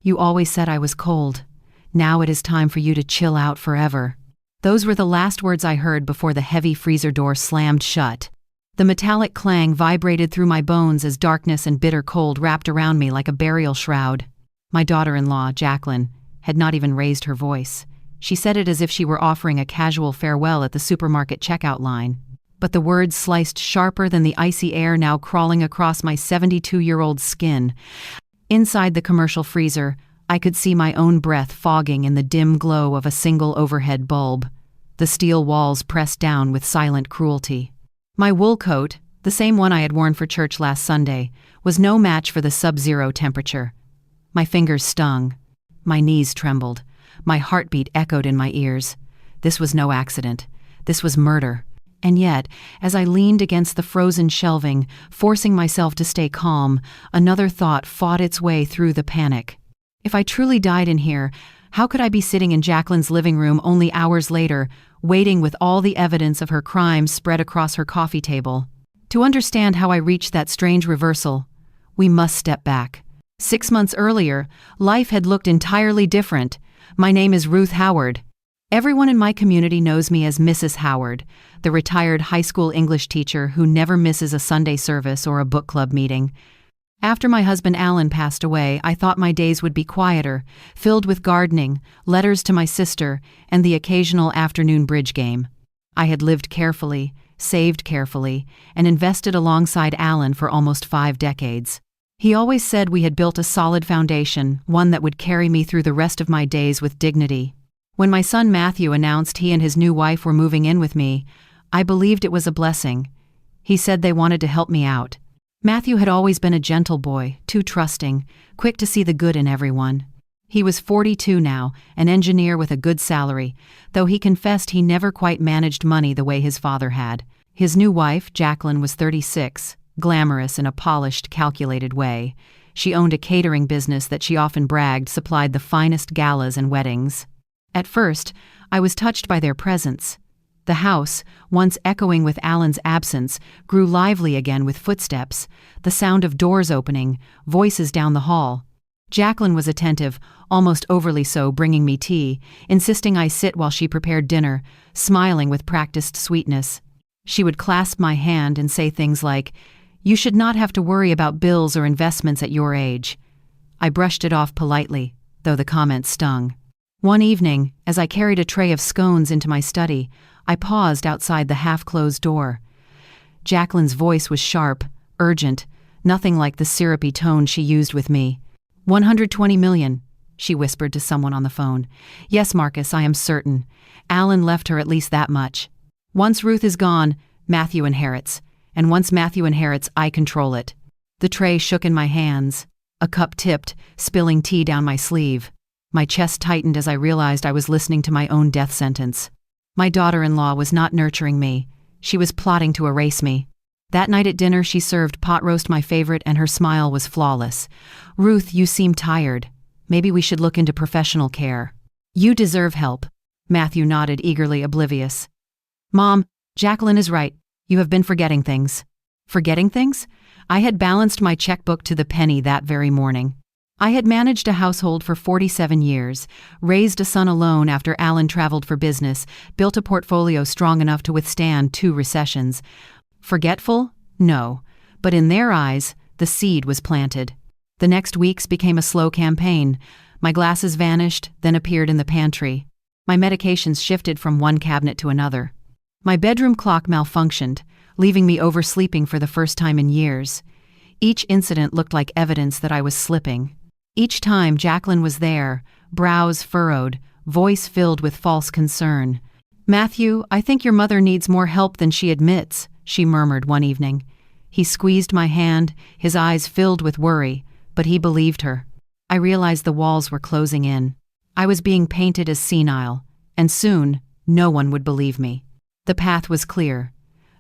You always said I was cold. Now it is time for you to chill out forever." Those were the last words I heard before the heavy freezer door slammed shut. The metallic clang vibrated through my bones as darkness and bitter cold wrapped around me like a burial shroud. My daughter-in-law, Jacqueline, had not even raised her voice. She said it as if she were offering a casual farewell at the supermarket checkout line. But the words sliced sharper than the icy air now crawling across my 72-year-old skin. Inside the commercial freezer, I could see my own breath fogging in the dim glow of a single overhead bulb. The steel walls pressed down with silent cruelty. My wool coat, the same one I had worn for church last Sunday, was no match for the sub-zero temperature. My fingers stung. My knees trembled. My heartbeat echoed in my ears. This was no accident. This was murder. And yet, as I leaned against the frozen shelving, forcing myself to stay calm, another thought fought its way through the panic. If I truly died in here, how could I be sitting in Jacqueline's living room only hours later, waiting with all the evidence of her crimes spread across her coffee table? To understand how I reached that strange reversal, we must step back. 6 months earlier, life had looked entirely different. My name is Ruth Howard. Everyone in my community knows me as Mrs. Howard, the retired high school English teacher who never misses a Sunday service or a book club meeting. After my husband Alan passed away, I thought my days would be quieter, filled with gardening, letters to my sister, and the occasional afternoon bridge game. I had lived carefully, saved carefully, and invested alongside Alan for almost 5 decades. He always said we had built a solid foundation, one that would carry me through the rest of my days with dignity. When my son Matthew announced he and his new wife were moving in with me, I believed it was a blessing. He said they wanted to help me out. Matthew had always been a gentle boy, too trusting, quick to see the good in everyone. He was 42 now, an engineer with a good salary, though he confessed he never quite managed money the way his father had. His new wife, Jacqueline, was 36, glamorous in a polished, calculated way. She owned a catering business that she often bragged supplied the finest galas and weddings. At first, I was touched by their presence. The house, once echoing with Alan's absence, grew lively again with footsteps, the sound of doors opening, voices down the hall. Jacqueline was attentive, almost overly so, bringing me tea, insisting I sit while she prepared dinner, smiling with practiced sweetness. She would clasp my hand and say things like, "You should not have to worry about bills or investments at your age." I brushed it off politely, though the comment stung. One evening, as I carried a tray of scones into my study, I paused outside the half-closed door. Jacqueline's voice was sharp, urgent, nothing like the syrupy tone she used with me. 120 million, she whispered to someone on the phone. "Yes, Marcus, I am certain. Alan left her at least that much. Once Ruth is gone, Matthew inherits. And once Matthew inherits, I control it." The tray shook in my hands. A cup tipped, spilling tea down my sleeve. My chest tightened as I realized I was listening to my own death sentence. My daughter-in-law was not nurturing me. She was plotting to erase me. That night at dinner, she served pot roast, my favorite, and her smile was flawless. "Ruth, you seem tired. Maybe we should look into professional care." "You deserve help." Matthew nodded, eagerly oblivious. "Mom, Jacqueline is right. You have been forgetting things." Forgetting things? I had balanced my checkbook to the penny that very morning. I had managed a household for 47 years, raised a son alone after Alan traveled for business, built a portfolio strong enough to withstand 2 recessions. Forgetful? No. But in their eyes, the seed was planted. The next weeks became a slow campaign. My glasses vanished, then appeared in the pantry. My medications shifted from one cabinet to another. My bedroom clock malfunctioned, leaving me oversleeping for the first time in years. Each incident looked like evidence that I was slipping. Each time Jacqueline was there, brows furrowed, voice filled with false concern. "Matthew, I think your mother needs more help than she admits," she murmured one evening. He squeezed my hand, his eyes filled with worry, but he believed her. I realized the walls were closing in. I was being painted as senile, and soon, no one would believe me. The path was clear.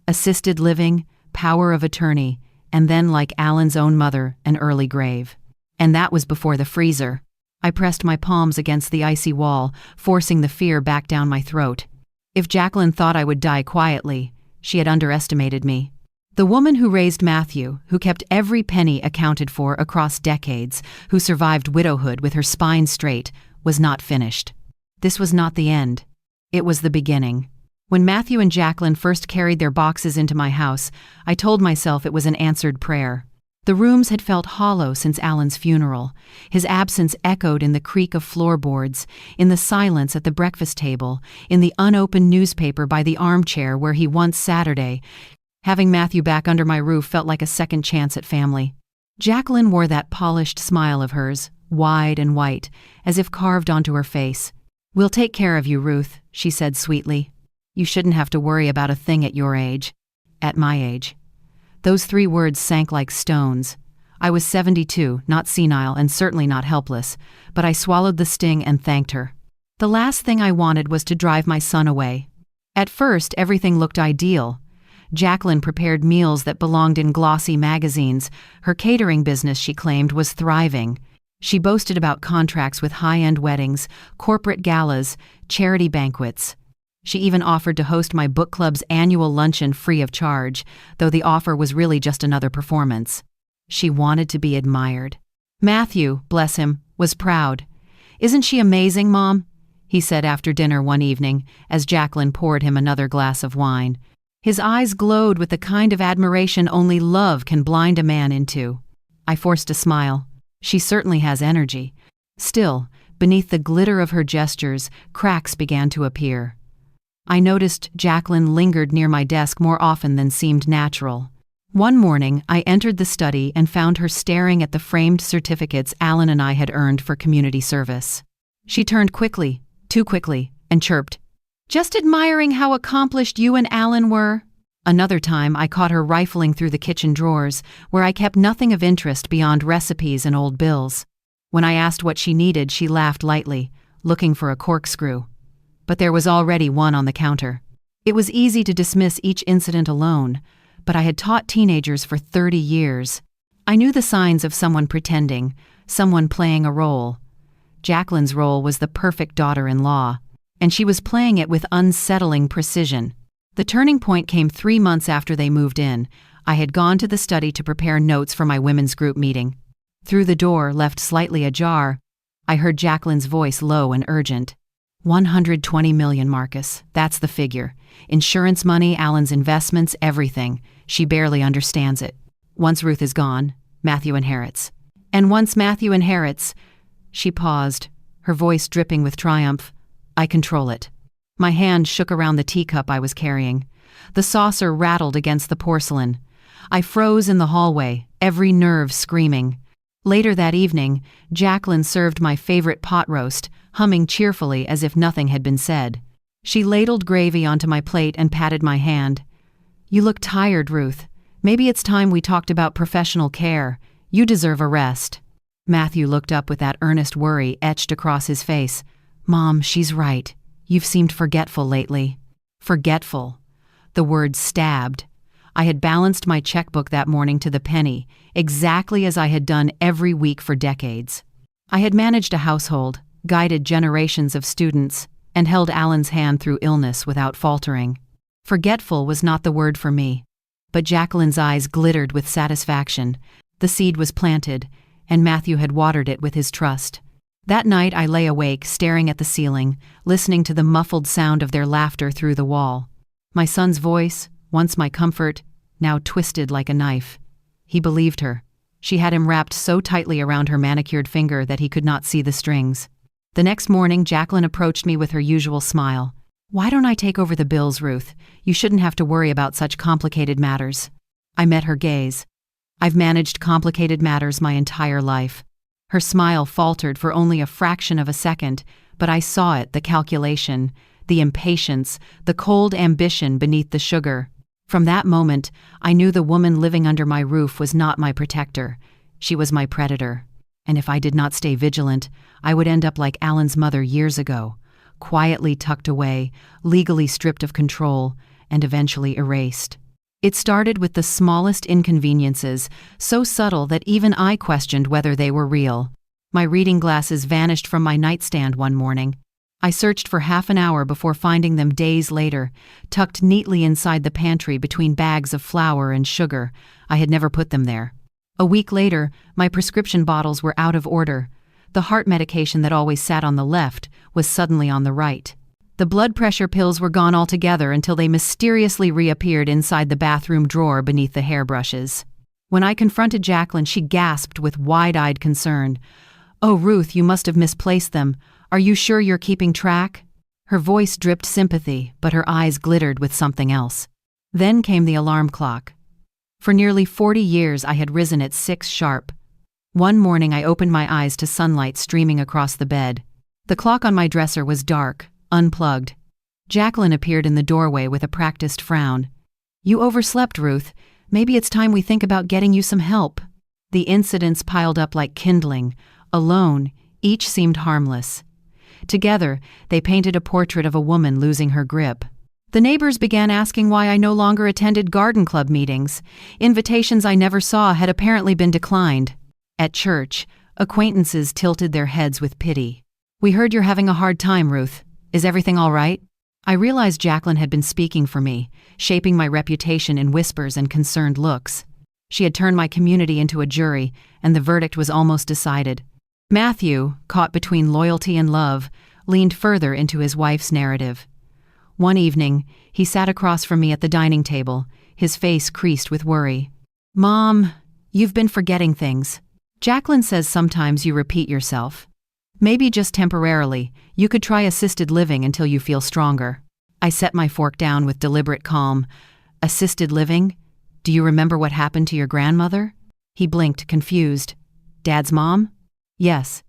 Assisted living, power of attorney, and then, like Alan's own mother, an early grave. And that was before the freezer. I pressed my palms against the icy wall, forcing the fear back down my throat. If Jacqueline thought I would die quietly, she had underestimated me. The woman who raised Matthew, who kept every penny accounted for across decades, who survived widowhood with her spine straight, was not finished. This was not the end. It was the beginning. When Matthew and Jacqueline first carried their boxes into my house, I told myself it was an answered prayer. The rooms had felt hollow since Alan's funeral. His absence echoed in the creak of floorboards, in the silence at the breakfast table, in the unopened newspaper by the armchair where he once Saturday. Having Matthew back under my roof felt like a second chance at family. Jacqueline wore that polished smile of hers, wide and white, as if carved onto her face. "We'll take care of you, Ruth," she said sweetly. "You shouldn't have to worry about a thing at your age." At my age. Those 3 words sank like stones. I was 72, not senile and certainly not helpless, but I swallowed the sting and thanked her. The last thing I wanted was to drive my son away. At first, everything looked ideal. Jacqueline prepared meals that belonged in glossy magazines. Her catering business, she claimed, was thriving. She boasted about contracts with high-end weddings, corporate galas, charity banquets. She even offered to host my book club's annual luncheon free of charge, though the offer was really just another performance. She wanted to be admired. Matthew, bless him, was proud. "Isn't she amazing, Mom?" he said after dinner one evening, as Jacqueline poured him another glass of wine. His eyes glowed with the kind of admiration only love can blind a man into. I forced a smile. She certainly has energy. Still, beneath the glitter of her gestures, cracks began to appear. I noticed Jacqueline lingered near my desk more often than seemed natural. One morning, I entered the study and found her staring at the framed certificates Alan and I had earned for community service. She turned quickly, too quickly, and chirped, "Just admiring how accomplished you and Alan were." Another time, I caught her rifling through the kitchen drawers, where I kept nothing of interest beyond recipes and old bills. When I asked what she needed, she laughed lightly, looking for a corkscrew. But there was already one on the counter. It was easy to dismiss each incident alone, but I had taught teenagers for 30 years. I knew the signs of someone pretending, someone playing a role. Jacqueline's role was the perfect daughter-in-law, and she was playing it with unsettling precision. The turning point came 3 months after they moved in. I had gone to the study to prepare notes for my women's group meeting. Through the door, left slightly ajar, I heard Jacqueline's voice low and urgent. 120 million, Marcus. That's the figure. Insurance money, Alan's investments, everything. She barely understands it. Once Ruth is gone, Matthew inherits. And once Matthew inherits, she paused, her voice dripping with triumph. I control it. My hand shook around the teacup I was carrying. The saucer rattled against the porcelain. I froze in the hallway, every nerve screaming. Later that evening, Jacqueline served my favorite pot roast, humming cheerfully as if nothing had been said. She ladled gravy onto my plate and patted my hand. "You look tired, Ruth. Maybe it's time we talked about professional care. You deserve a rest." Matthew looked up with that earnest worry etched across his face. "Mom, she's right. You've seemed forgetful lately." Forgetful. The word stabbed. I had balanced my checkbook that morning to the penny, exactly as I had done every week for decades. I had managed a household, guided generations of students, and held Alan's hand through illness without faltering. Forgetful was not the word for me. But Jacqueline's eyes glittered with satisfaction. The seed was planted, and Matthew had watered it with his trust. That night I lay awake, staring at the ceiling, listening to the muffled sound of their laughter through the wall. My son's voice, once my comfort, now twisted like a knife. He believed her. She had him wrapped so tightly around her manicured finger that he could not see the strings. The next morning, Jacqueline approached me with her usual smile. "Why don't I take over the bills, Ruth? You shouldn't have to worry about such complicated matters." I met her gaze. "I've managed complicated matters my entire life." Her smile faltered for only a fraction of a second, but I saw it, the calculation, the impatience, the cold ambition beneath the sugar. From that moment, I knew the woman living under my roof was not my protector. She was my predator. And if I did not stay vigilant, I would end up like Alan's mother years ago, quietly tucked away, legally stripped of control, and eventually erased. It started with the smallest inconveniences, so subtle that even I questioned whether they were real. My reading glasses vanished from my nightstand one morning. I searched for half an hour before finding them days later, tucked neatly inside the pantry between bags of flour and sugar. I had never put them there. A week later, my prescription bottles were out of order. The heart medication that always sat on the left was suddenly on the right. The blood pressure pills were gone altogether until they mysteriously reappeared inside the bathroom drawer beneath the hairbrushes. When I confronted Jacqueline, she gasped with wide-eyed concern. "Oh, Ruth, you must have misplaced them. Are you sure you're keeping track?" Her voice dripped sympathy, but her eyes glittered with something else. Then came the alarm clock. For nearly 40 years I had risen at 6 sharp. One morning I opened my eyes to sunlight streaming across the bed. The clock on my dresser was dark, unplugged. Jacqueline appeared in the doorway with a practiced frown. "You overslept, Ruth. Maybe it's time we think about getting you some help." The incidents piled up like kindling. Alone, each seemed harmless. Together, they painted a portrait of a woman losing her grip. The neighbors began asking why I no longer attended garden club meetings. Invitations I never saw had apparently been declined. At church, acquaintances tilted their heads with pity. "We heard you're having a hard time, Ruth. Is everything all right?" I realized Jacqueline had been speaking for me, shaping my reputation in whispers and concerned looks. She had turned my community into a jury, and the verdict was almost decided. Matthew, caught between loyalty and love, leaned further into his wife's narrative. One evening, he sat across from me at the dining table, his face creased with worry. "Mom, you've been forgetting things. Jacqueline says sometimes you repeat yourself. Maybe just temporarily, you could try assisted living until you feel stronger." I set my fork down with deliberate calm. "Assisted living? Do you remember what happened to your grandmother?" He blinked, confused. "Dad's mom?" "Yes.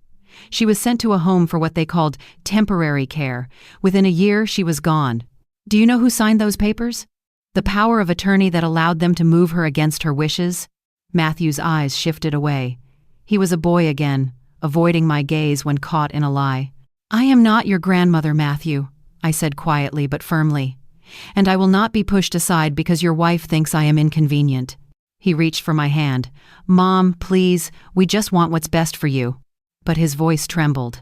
She was sent to a home for what they called temporary care. Within a year, she was gone. Do you know who signed those papers? The power of attorney that allowed them to move her against her wishes?" Matthew's eyes shifted away. He was a boy again, avoiding my gaze when caught in a lie. "I am not your grandmother, Matthew," I said quietly but firmly. "And I will not be pushed aside because your wife thinks I am inconvenient." He reached for my hand. "Mom, please, we just want what's best for you." But his voice trembled.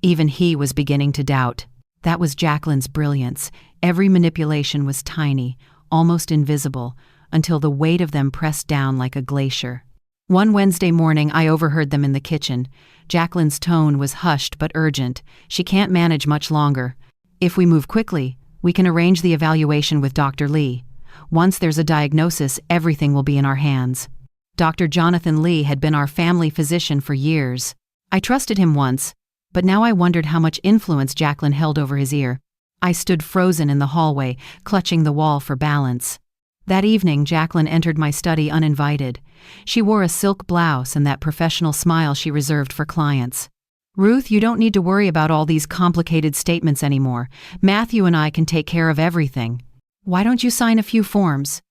Even he was beginning to doubt. That was Jacqueline's brilliance. Every manipulation was tiny, almost invisible, until the weight of them pressed down like a glacier. One Wednesday morning, I overheard them in the kitchen. Jacqueline's tone was hushed but urgent. "She can't manage much longer. If we move quickly, we can arrange the evaluation with Dr. Lee. Once there's a diagnosis, everything will be in our hands." Dr. Jonathan Lee had been our family physician for years. I trusted him once, but now I wondered how much influence Jacqueline held over his ear. I stood frozen in the hallway, clutching the wall for balance. That evening, Jacqueline entered my study uninvited. She wore a silk blouse and that professional smile she reserved for clients. "Ruth, you don't need to worry about all these complicated statements anymore. Matthew and I can take care of everything. Why don't you sign a few forms?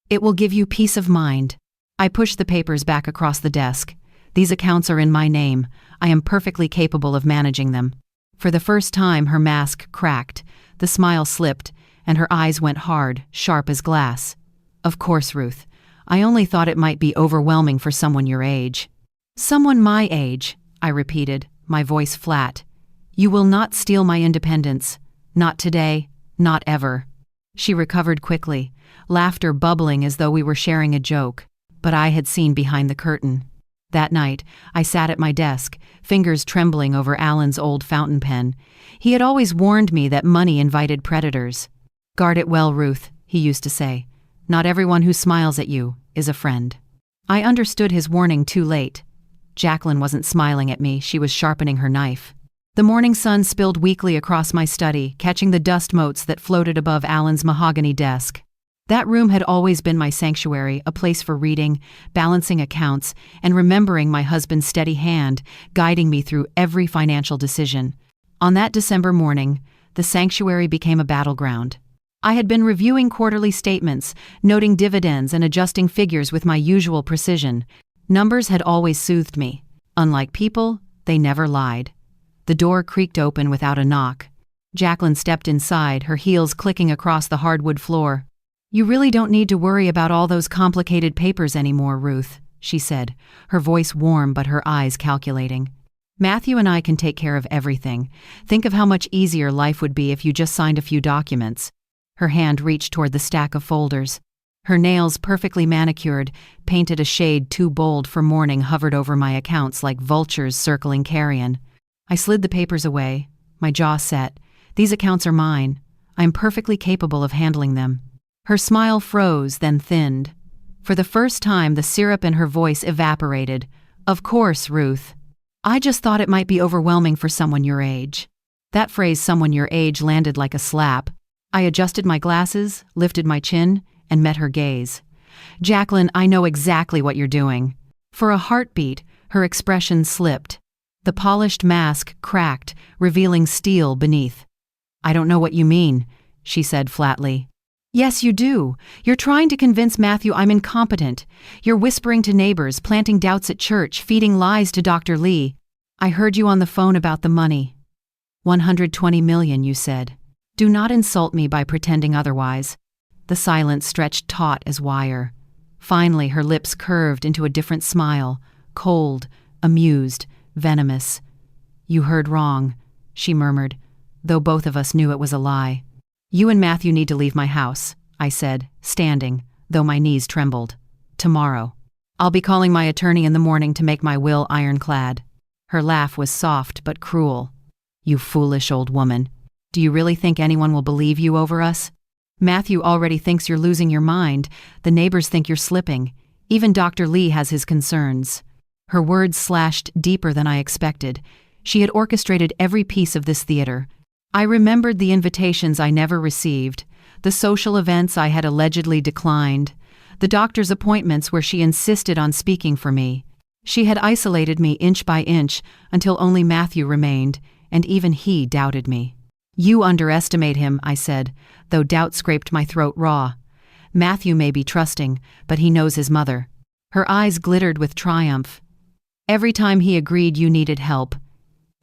It will give you peace of mind." I pushed the papers back across the desk. "These accounts are in my name. I am perfectly capable of managing them." For the first time, her mask cracked, the smile slipped, and her eyes went hard, sharp as glass. "Of course, Ruth. I only thought it might be overwhelming for someone your age." "Someone my age," I repeated, my voice flat. "You will not steal my independence. Not today, not ever." She recovered quickly, laughter bubbling as though we were sharing a joke. But I had seen behind the curtain. That night, I sat at my desk, fingers trembling over Alan's old fountain pen. He had always warned me that money invited predators. "Guard it well, Ruth," he used to say. "Not everyone who smiles at you is a friend." I understood his warning too late. Jacqueline wasn't smiling at me, she was sharpening her knife. The morning sun spilled weakly across my study, catching the dust motes that floated above Alan's mahogany desk. That room had always been my sanctuary, a place for reading, balancing accounts, and remembering my husband's steady hand, guiding me through every financial decision. On that December morning, the sanctuary became a battleground. I had been reviewing quarterly statements, noting dividends and adjusting figures with my usual precision. Numbers had always soothed me. Unlike people, they never lied. The door creaked open without a knock. Jacqueline stepped inside, her heels clicking across the hardwood floor. "You really don't need to worry about all those complicated papers anymore, Ruth," she said, her voice warm but her eyes calculating. Matthew and I can take care of everything. Think of how much easier life would be if you just signed a few documents." Her hand reached toward the stack of folders. Her nails, perfectly manicured, painted a shade too bold for mourning, hovered over my accounts like vultures circling carrion. I slid the papers away, my jaw set. "These accounts are mine. I am perfectly capable of handling them." Her smile froze, then thinned. For the first time, the syrup in her voice evaporated. "Of course, Ruth. I just thought it might be overwhelming for someone your age." That phrase, "someone your age," landed like a slap. I adjusted my glasses, lifted my chin, and met her gaze. "Jacqueline, I know exactly what you're doing." For a heartbeat, her expression slipped. The polished mask cracked, revealing steel beneath. "I don't know what you mean," she said flatly. "Yes, you do. You're trying to convince Matthew I'm incompetent. You're whispering to neighbors, planting doubts at church, feeding lies to Dr. Lee. I heard you on the phone about the money. 120 million, you said. Do not insult me by pretending otherwise." The silence stretched taut as wire. Finally, her lips curved into a different smile, cold, amused, venomous. "You heard wrong," she murmured, though both of us knew it was a lie. "You and Matthew need to leave my house," I said, standing, though my knees trembled. "Tomorrow. I'll be calling my attorney in the morning to make my will ironclad." Her laugh was soft but cruel. "You foolish old woman. Do you really think anyone will believe you over us? Matthew already thinks you're losing your mind. The neighbors think you're slipping. Even Dr. Lee has his concerns." Her words slashed deeper than I expected. She had orchestrated every piece of this theater. I remembered the invitations I never received, the social events I had allegedly declined, the doctor's appointments where she insisted on speaking for me. She had isolated me inch by inch until only Matthew remained, and even he doubted me. "You underestimate him," I said, though doubt scraped my throat raw. "Matthew may be trusting, but he knows his mother." Her eyes glittered with triumph. "Every time he agreed you needed help.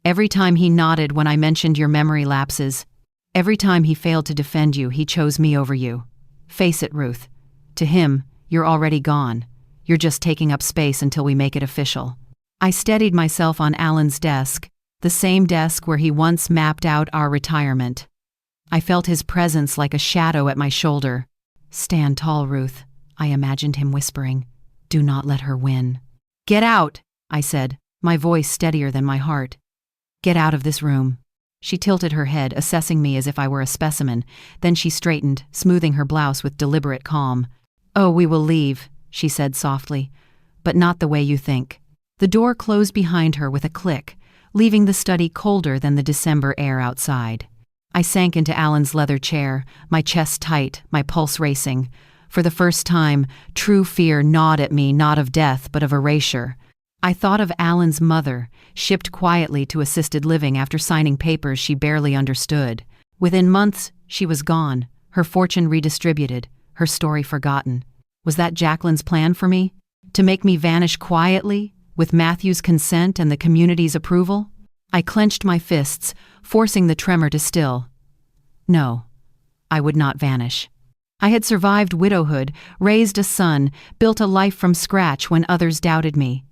Every time he nodded when I mentioned your memory lapses. Every time he failed to defend you, he chose me over you. Face it, Ruth. To him, you're already gone. You're just taking up space until we make it official." I steadied myself on Alan's desk, the same desk where he once mapped out our retirement. I felt his presence like a shadow at my shoulder. "Stand tall, Ruth," I imagined him whispering. "Do not let her win." "Get out," I said, my voice steadier than my heart. "Get out of this room." She tilted her head, assessing me as if I were a specimen. Then she straightened, smoothing her blouse with deliberate calm. "Oh, we will leave," she said softly, "but not the way you think." The door closed behind her with a click, leaving the study colder than the December air outside. I sank into Alan's leather chair, my chest tight, my pulse racing. For the first time, true fear gnawed at me, not of death, but of erasure. I thought of Alan's mother, shipped quietly to assisted living after signing papers she barely understood. Within months, she was gone, her fortune redistributed, her story forgotten. Was that Jacqueline's plan for me? To make me vanish quietly, with Matthew's consent and the community's approval? I clenched my fists, forcing the tremor to still. No, I would not vanish. I had survived widowhood, raised a son, built a life from scratch when others doubted me.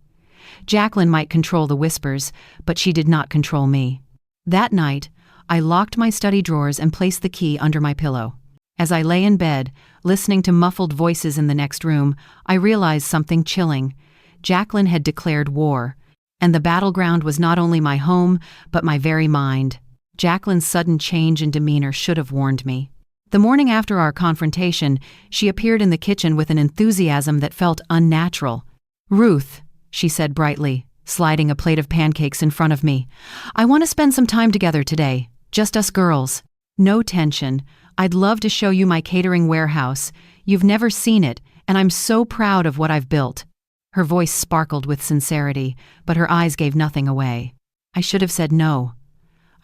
Jacqueline might control the whispers, but she did not control me. That night, I locked my study drawers and placed the key under my pillow. As I lay in bed, listening to muffled voices in the next room, I realized something chilling. Jacqueline had declared war, and the battleground was not only my home, but my very mind. Jacqueline's sudden change in demeanor should have warned me. The morning after our confrontation, she appeared in the kitchen with an enthusiasm that felt unnatural. "Ruth," she said brightly, sliding a plate of pancakes in front of me, "I want to spend some time together today, just us girls. No tension. I'd love to show you my catering warehouse. You've never seen it, and I'm so proud of what I've built." Her voice sparkled with sincerity, but her eyes gave nothing away. I should have said no.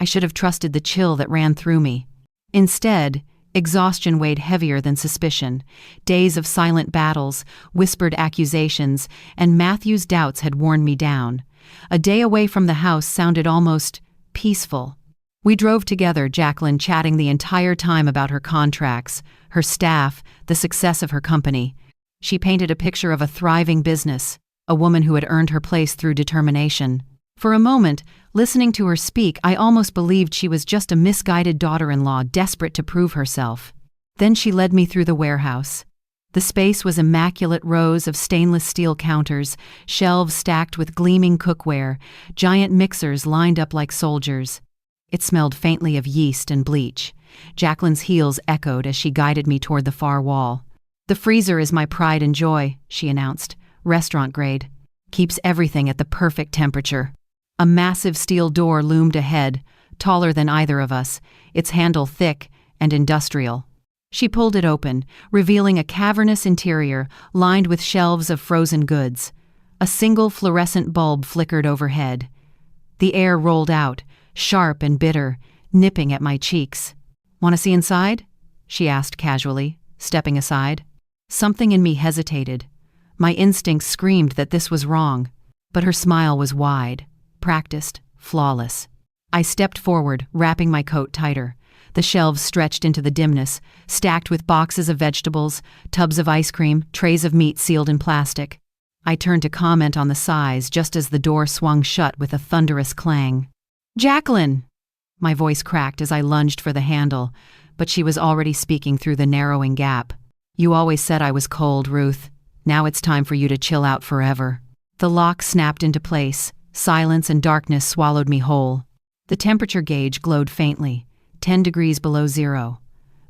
I should have trusted the chill that ran through me. Instead, exhaustion weighed heavier than suspicion. Days of silent battles, whispered accusations, and Matthew's doubts had worn me down. A day away from the house sounded almost peaceful. We drove together, Jacqueline chatting the entire time about her contracts, her staff, the success of her company. She painted a picture of a thriving business, a woman who had earned her place through determination. For a moment, listening to her speak, I almost believed she was just a misguided daughter-in-law desperate to prove herself. Then she led me through the warehouse. The space was immaculate rows of stainless steel counters, shelves stacked with gleaming cookware, giant mixers lined up like soldiers. It smelled faintly of yeast and bleach. Jacqueline's heels echoed as she guided me toward the far wall. "The freezer is my pride and joy," she announced. "Restaurant grade. Keeps everything at the perfect temperature." A massive steel door loomed ahead, taller than either of us, its handle thick and industrial. She pulled it open, revealing a cavernous interior lined with shelves of frozen goods. A single fluorescent bulb flickered overhead. The air rolled out, sharp and bitter, nipping at my cheeks. "Want to see inside?" she asked casually, stepping aside. Something in me hesitated. My instincts screamed that this was wrong, but her smile was wide, practiced, flawless. I stepped forward, wrapping my coat tighter. The shelves stretched into the dimness, stacked with boxes of vegetables, tubs of ice cream, trays of meat sealed in plastic. I turned to comment on the size just as the door swung shut with a thunderous clang. "Jacqueline!" My voice cracked as I lunged for the handle, but she was already speaking through the narrowing gap. "You always said I was cold, Ruth. Now it's time for you to chill out forever." The lock snapped into place. Silence and darkness swallowed me whole. The temperature gauge glowed faintly, 10 degrees below zero.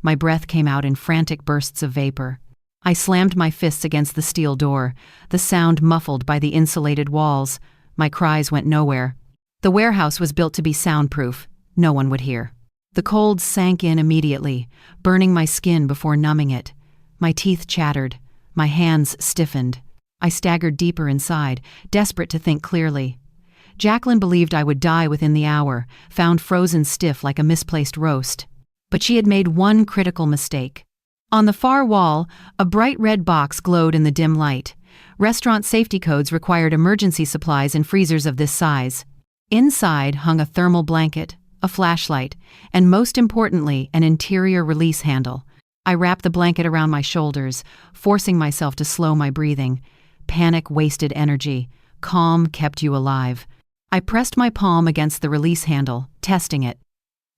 My breath came out in frantic bursts of vapor. I slammed my fists against the steel door, the sound muffled by the insulated walls. My cries went nowhere. The warehouse was built to be soundproof. No one would hear. The cold sank in immediately, burning my skin before numbing it. My teeth chattered. My hands stiffened. I staggered deeper inside, desperate to think clearly. Jacqueline believed I would die within the hour, found frozen stiff like a misplaced roast. But she had made one critical mistake. On the far wall, a bright red box glowed in the dim light. Restaurant safety codes required emergency supplies in freezers of this size. Inside hung a thermal blanket, a flashlight, and most importantly, an interior release handle. I wrapped the blanket around my shoulders, forcing myself to slow my breathing. Panic wasted energy. Calm kept you alive. I pressed my palm against the release handle, testing it.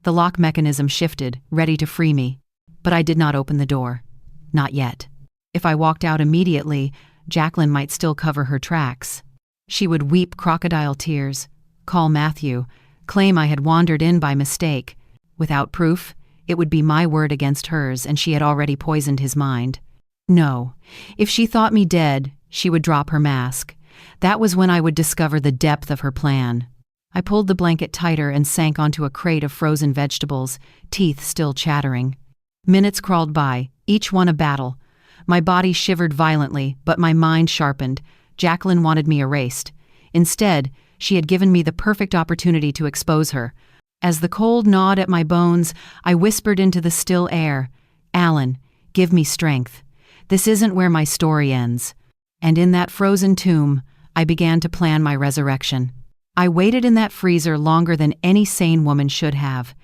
The lock mechanism shifted, ready to free me. But I did not open the door. Not yet. If I walked out immediately, Jacqueline might still cover her tracks. She would weep crocodile tears, call Matthew, claim I had wandered in by mistake. Without proof, it would be my word against hers, and she had already poisoned his mind. No. If she thought me dead, she would drop her mask. That was when I would discover the depth of her plan. I pulled the blanket tighter and sank onto a crate of frozen vegetables, teeth still chattering. Minutes crawled by, each one a battle. My body shivered violently, but my mind sharpened. Jacqueline wanted me erased. Instead, she had given me the perfect opportunity to expose her. As the cold gnawed at my bones, I whispered into the still air, "Alan, give me strength. This isn't where my story ends." And in that frozen tomb, I began to plan my resurrection. I waited in that freezer longer than any sane woman should have.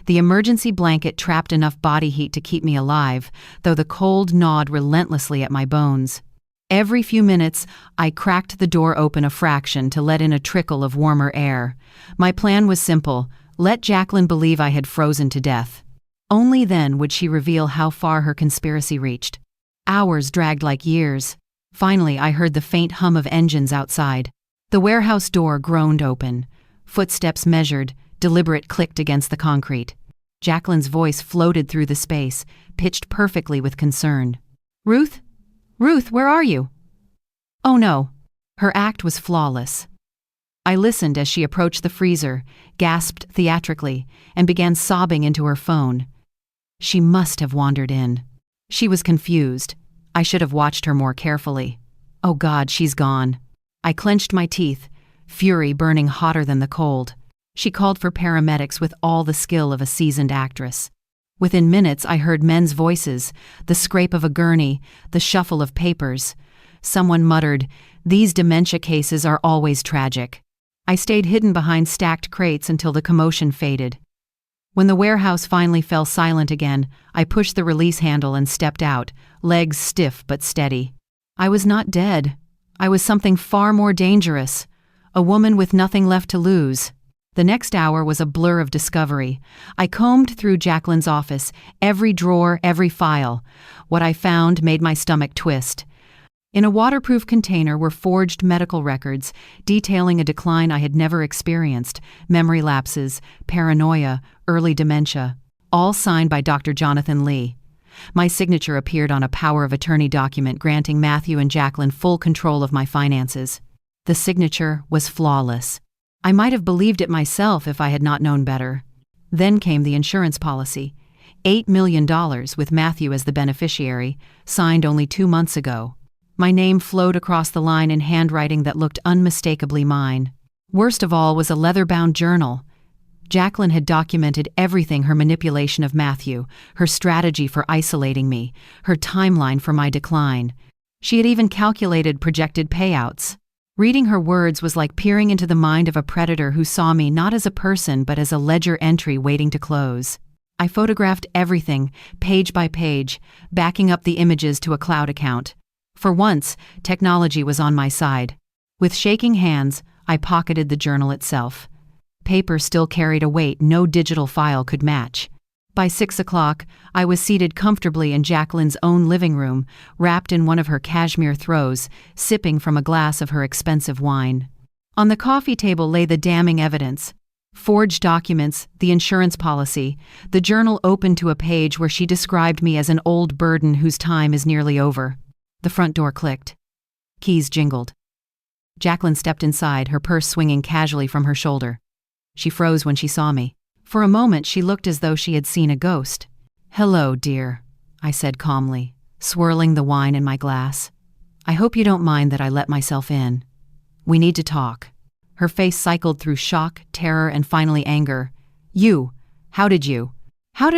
The emergency blanket trapped enough body heat to keep me alive, though the cold gnawed relentlessly at my bones. Every few minutes, I cracked the door open a fraction to let in a trickle of warmer air. My plan was simple: let Jacqueline believe I had frozen to death. Only then would she reveal how far her conspiracy reached. Hours dragged like years. Finally, I heard the faint hum of engines outside. The warehouse door groaned open. Footsteps measured, deliberate clicked against the concrete. Jacqueline's voice floated through the space, pitched perfectly with concern. "Ruth? Ruth, where are you?" Oh no. Her act was flawless. I listened as she approached the freezer, gasped theatrically, and began sobbing into her phone. She must have wandered in. She was confused. I should have watched her more carefully. Oh God, she's gone. I clenched my teeth, fury burning hotter than the cold. She called for paramedics with all the skill of a seasoned actress. Within minutes, I heard men's voices, the scrape of a gurney, the shuffle of papers. Someone muttered, "These dementia cases are always tragic." I stayed hidden behind stacked crates until the commotion faded. When the warehouse finally fell silent again, I pushed the release handle and stepped out, legs stiff but steady. I was not dead. I was something far more dangerous. A woman with nothing left to lose. The next hour was a blur of discovery. I combed through Jacqueline's office, every drawer, every file. What I found made my stomach twist. In a waterproof container were forged medical records detailing a decline I had never experienced, memory lapses, paranoia, early dementia, all signed by Dr. Jonathan Lee. My signature appeared on a power of attorney document granting Matthew and Jacqueline full control of my finances. The signature was flawless. I might have believed it myself if I had not known better. Then came the insurance policy. $8 million with Matthew as the beneficiary, signed only 2 months ago. My name flowed across the line in handwriting that looked unmistakably mine. Worst of all was a leather-bound journal. Jacqueline had documented everything: her manipulation of Matthew, her strategy for isolating me, her timeline for my decline. She had even calculated projected payouts. Reading her words was like peering into the mind of a predator who saw me not as a person but as a ledger entry waiting to close. I photographed everything, page by page, backing up the images to a cloud account. For once, technology was on my side. With shaking hands, I pocketed the journal itself. Paper still carried a weight no digital file could match. By 6 o'clock, I was seated comfortably in Jacqueline's own living room, wrapped in one of her cashmere throws, sipping from a glass of her expensive wine. On the coffee table lay the damning evidence. Forged documents, the insurance policy, the journal opened to a page where she described me as an old burden whose time is nearly over. The front door clicked. Keys jingled. Jacqueline stepped inside, her purse swinging casually from her shoulder. She froze when she saw me. For a moment she looked as though she had seen a ghost. "Hello, dear," I said calmly, swirling the wine in my glass. "I hope you don't mind that I let myself in. We need to talk." Her face cycled through shock, terror, and finally anger. How did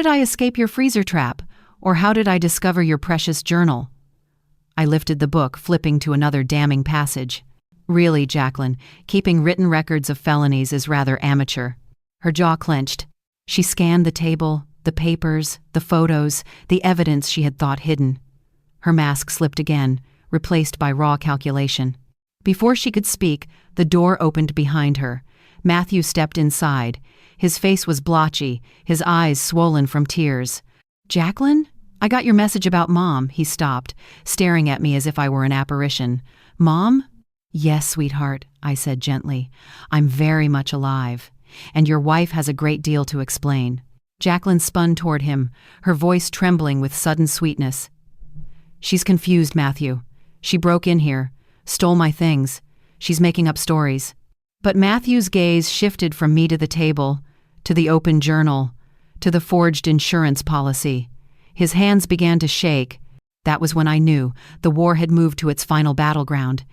I escape your freezer trap? Or how did I discover your precious journal?" I lifted the book, flipping to another damning passage. "Really, Jacqueline, keeping written records of felonies is rather amateur." Her jaw clenched. She scanned the table, the papers, the photos, the evidence she had thought hidden. Her mask slipped again, replaced by raw calculation. Before she could speak, the door opened behind her. Matthew stepped inside. His face was blotchy, his eyes swollen from tears. "Jacqueline? I got your message about Mom." He stopped, staring at me as if I were an apparition. "Mom?" "Yes, sweetheart," I said gently. "I'm very much alive. And your wife has a great deal to explain." Jacqueline spun toward him, her voice trembling with sudden sweetness. "She's confused, Matthew. She broke in here, stole my things. She's making up stories." But Matthew's gaze shifted from me to the table, to the open journal, to the forged insurance policy. His hands began to shake. That was when I knew the war had moved to its final battleground.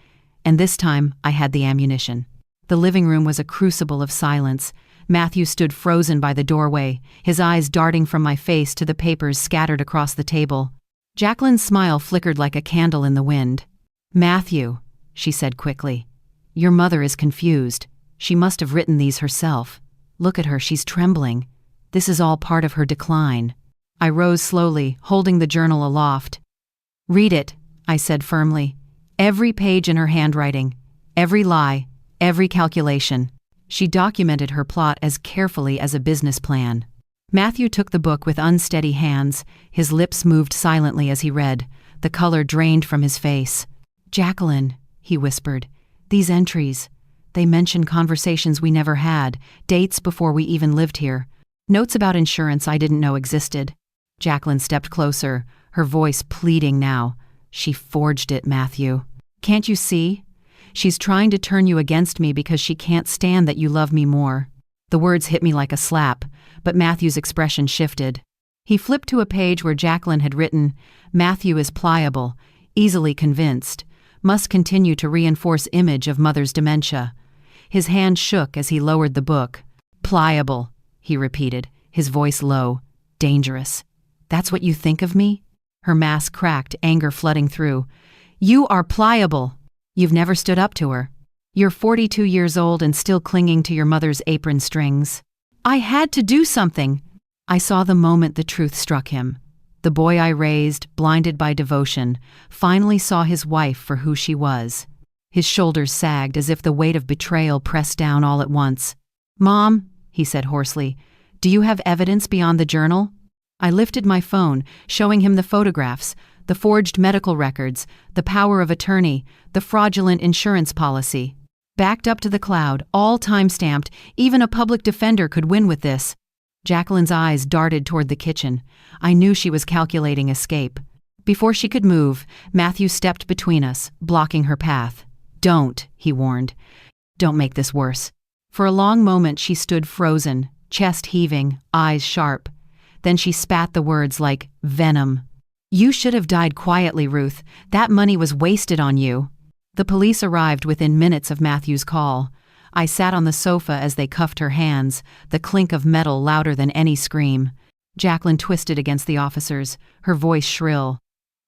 And this time, I had the ammunition. The living room was a crucible of silence. Matthew stood frozen by the doorway, his eyes darting from my face to the papers scattered across the table. Jacqueline's smile flickered like a candle in the wind. "Matthew," she said quickly, "your mother is confused. She must have written these herself. Look at her, she's trembling. This is all part of her decline." I rose slowly, holding the journal aloft. "Read it," I said firmly. Every page in her handwriting, every lie, every calculation. She documented her plot as carefully as a business plan. Matthew took the book with unsteady hands. His lips moved silently as he read. The color drained from his face. "Jacqueline," he whispered, "these entries, they mention conversations we never had, dates before we even lived here. Notes about insurance I didn't know existed." Jacqueline stepped closer, her voice pleading now. "She forged it, Matthew. Can't you see? She's trying to turn you against me because she can't stand that you love me more." The words hit me like a slap, but Matthew's expression shifted. He flipped to a page where Jacqueline had written, "Matthew is pliable, easily convinced, must continue to reinforce image of mother's dementia." His hand shook as he lowered the book. "Pliable," he repeated, his voice low. "Dangerous. That's what you think of me?" Her mask cracked, anger flooding through. "You are pliable. You've never stood up to her. You're 42 years old and still clinging to your mother's apron strings." I had to do something. I saw the moment the truth struck him. The boy I raised, blinded by devotion, finally saw his wife for who she was. His shoulders sagged as if the weight of betrayal pressed down all at once. "Mom," he said hoarsely, "do you have evidence beyond the journal?" I lifted my phone, showing him the photographs, the forged medical records, the power of attorney, the fraudulent insurance policy. Backed up to the cloud, all time-stamped, even a public defender could win with this. Jacqueline's eyes darted toward the kitchen. I knew she was calculating escape. Before she could move, Matthew stepped between us, blocking her path. "Don't," he warned. "Don't make this worse." For a long moment she stood frozen, chest heaving, eyes sharp. Then she spat the words like venom. "You should have died quietly, Ruth. That money was wasted on you." The police arrived within minutes of Matthew's call. I sat on the sofa as they cuffed her hands, the clink of metal louder than any scream. Jacqueline twisted against the officers, her voice shrill.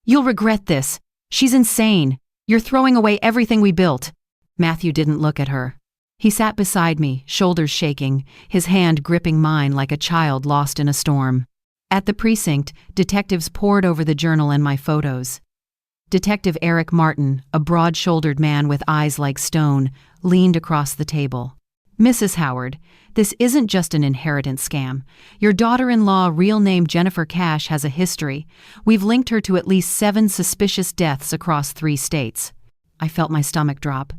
"You'll regret this. She's insane. You're throwing away everything we built." Matthew didn't look at her. He sat beside me, shoulders shaking, his hand gripping mine like a child lost in a storm. At the precinct, detectives pored over the journal and my photos. Detective Eric Martin, a broad-shouldered man with eyes like stone, leaned across the table. "Mrs. Howard, this isn't just an inheritance scam. Your daughter-in-law, real name Jennifer Cash, has a history. We've linked her to at least 7 suspicious deaths across 3 states. I felt my stomach drop.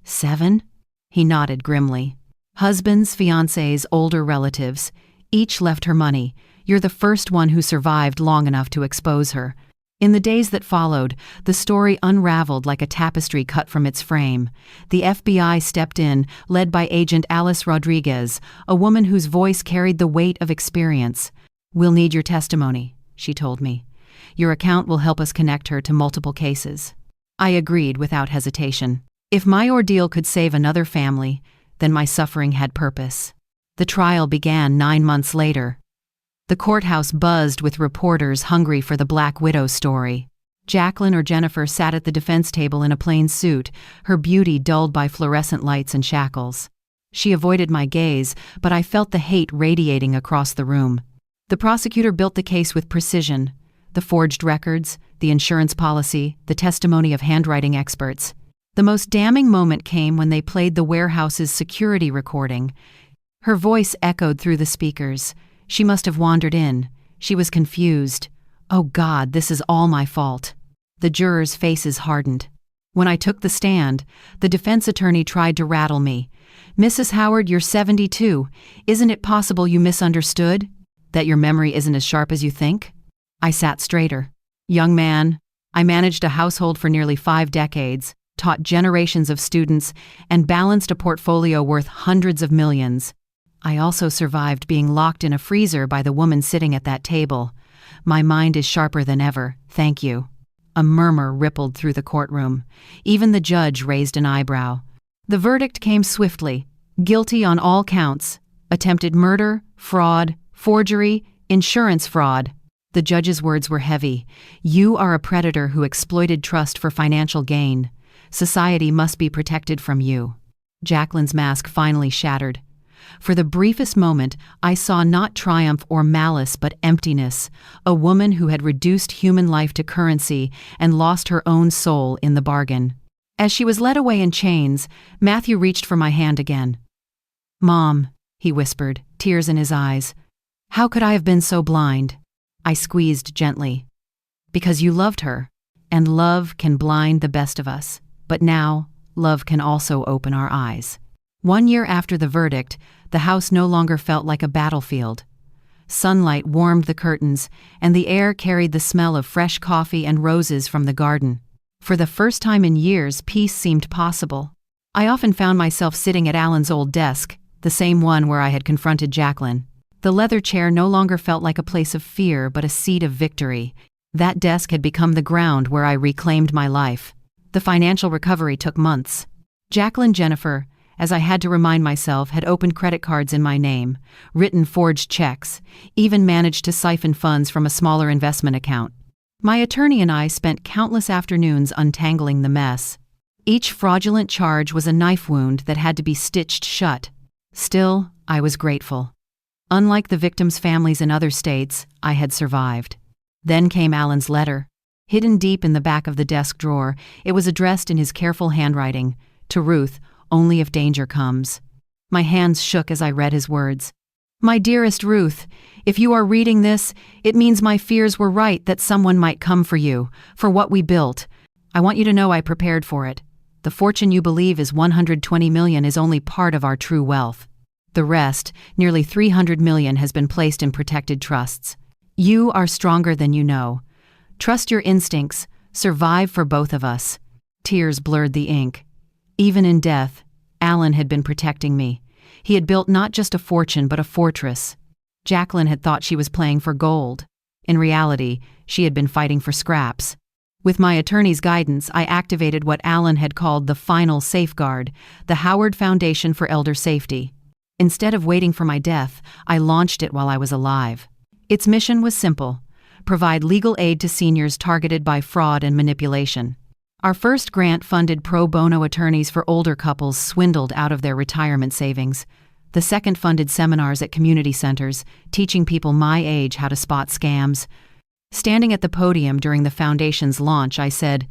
7? He nodded grimly. "Husbands, fiancés, older relatives. Each left her money. You're the first one who survived long enough to expose her." In the days that followed, the story unraveled like a tapestry cut from its frame. The FBI stepped in, led by Agent Alice Rodriguez, a woman whose voice carried the weight of experience. "We'll need your testimony," she told me. "Your account will help us connect her to multiple cases." I agreed without hesitation. If my ordeal could save another family, then my suffering had purpose. The trial began 9 months later. The courthouse buzzed with reporters hungry for the Black Widow story. Jacqueline or Jennifer sat at the defense table in a plain suit, her beauty dulled by fluorescent lights and shackles. She avoided my gaze, but I felt the hate radiating across the room. The prosecutor built the case with precision. The forged records, the insurance policy, the testimony of handwriting experts. The most damning moment came when they played the warehouse's security recording. Her voice echoed through the speakers. She must have wandered in. She was confused. "Oh God, this is all my fault." The jurors' faces hardened. When I took the stand, the defense attorney tried to rattle me. "Mrs. Howard, you're 72. Isn't it possible you misunderstood? That your memory isn't as sharp as you think?" I sat straighter. "Young man, I managed a household for nearly 5 decades, taught generations of students, and balanced a portfolio worth hundreds of millions. I also survived being locked in a freezer by the woman sitting at that table. My mind is sharper than ever, thank you." A murmur rippled through the courtroom. Even the judge raised an eyebrow. The verdict came swiftly. Guilty on all counts. Attempted murder, fraud, forgery, insurance fraud. The judge's words were heavy. "You are a predator who exploited trust for financial gain. Society must be protected from you." Jacqueline's mask finally shattered. For the briefest moment, I saw not triumph or malice but emptiness, a woman who had reduced human life to currency and lost her own soul in the bargain. As she was led away in chains, Matthew reached for my hand again. "Mom," he whispered, tears in his eyes. "How could I have been so blind?" I squeezed gently. "Because you loved her, and love can blind the best of us. But now, love can also open our eyes." 1 year after the verdict, the house no longer felt like a battlefield. Sunlight warmed the curtains, and the air carried the smell of fresh coffee and roses from the garden. For the first time in years, peace seemed possible. I often found myself sitting at Alan's old desk, the same one where I had confronted Jacqueline. The leather chair no longer felt like a place of fear, but a seat of victory. That desk had become the ground where I reclaimed my life. The financial recovery took months. Jacqueline Jennifer, as I had to remind myself, had opened credit cards in my name, written forged checks, even managed to siphon funds from a smaller investment account. My attorney and I spent countless afternoons untangling the mess. Each fraudulent charge was a knife wound that had to be stitched shut. Still, I was grateful. Unlike the victims' families in other states, I had survived. Then came Alan's letter. Hidden deep in the back of the desk drawer, it was addressed in his careful handwriting, "To Ruth, only if danger comes." My hands shook as I read his words. "My dearest Ruth, if you are reading this, it means my fears were right that someone might come for you, for what we built. I want you to know I prepared for it. The fortune you believe is 120 million is only part of our true wealth. The rest, nearly 300 million, has been placed in protected trusts. You are stronger than you know. Trust your instincts. Survive for both of us." Tears blurred the ink. Even in death, Alan had been protecting me. He had built not just a fortune but a fortress. Jacqueline had thought she was playing for gold. In reality, she had been fighting for scraps. With my attorney's guidance, I activated what Alan had called the final safeguard, the Howard Foundation for Elder Safety. Instead of waiting for my death, I launched it while I was alive. Its mission was simple: provide legal aid to seniors targeted by fraud and manipulation. Our first grant funded pro bono attorneys for older couples swindled out of their retirement savings. The second funded seminars at community centers, teaching people my age how to spot scams. Standing at the podium during the foundation's launch, I said,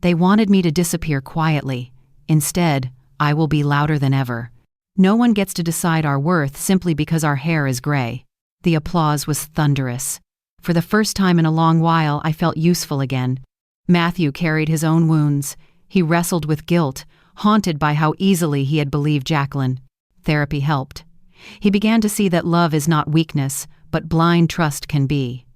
"They wanted me to disappear quietly. Instead, I will be louder than ever. No one gets to decide our worth simply because our hair is gray." The applause was thunderous. For the first time in a long while, I felt useful again. Matthew carried his own wounds. He wrestled with guilt, haunted by how easily he had believed Jacqueline. Therapy helped. He began to see that love is not weakness, but blind trust can be.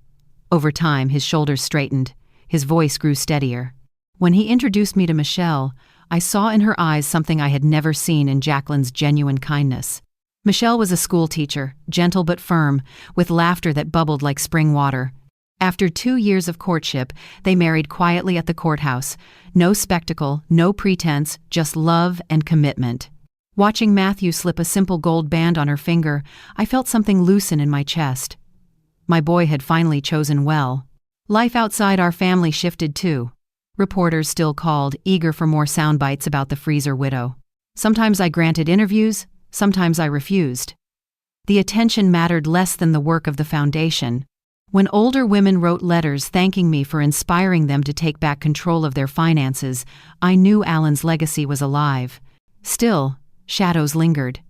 Over time, his shoulders straightened. His voice grew steadier. When he introduced me to Michelle, I saw in her eyes something I had never seen in Jacqueline's genuine kindness. Michelle was a school teacher, gentle but firm, with laughter that bubbled like spring water. After 2 years of courtship, they married quietly at the courthouse. No spectacle, no pretense, just love and commitment. Watching Matthew slip a simple gold band on her finger, I felt something loosen in my chest. My boy had finally chosen well. Life outside our family shifted too. Reporters still called, eager for more sound bites about the Freezer widow. Sometimes I granted interviews, sometimes I refused. The attention mattered less than the work of the foundation. When older women wrote letters thanking me for inspiring them to take back control of their finances, I knew Alan's legacy was alive. Still, shadows lingered.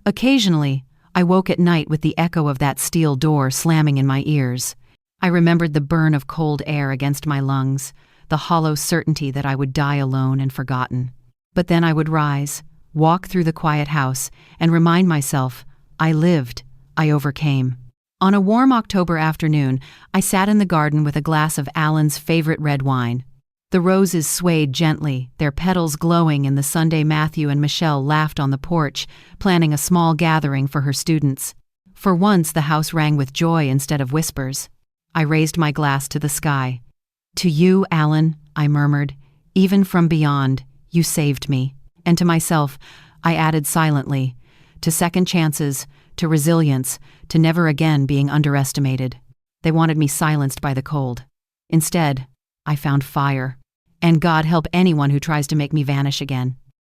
Occasionally, I woke at night with the echo of that steel door slamming in my ears. I remembered the burn of cold air against my lungs, the hollow certainty that I would die alone and forgotten. But then I would rise, walk through the quiet house, and remind myself, I lived, I overcame. On a warm October afternoon, I sat in the garden with a glass of Alan's favorite red wine. The roses swayed gently, their petals glowing in the Sunday Matthew and Michelle laughed on the porch, planning a small gathering for her students. For once, the house rang with joy instead of whispers. I raised my glass to the sky. "To you, Alan," I murmured, "even from beyond, you saved me." And to myself, I added silently, to second chances, to resilience, to never again being underestimated. They wanted me silenced by the cold. Instead, I found fire. And God help anyone who tries to make me vanish again.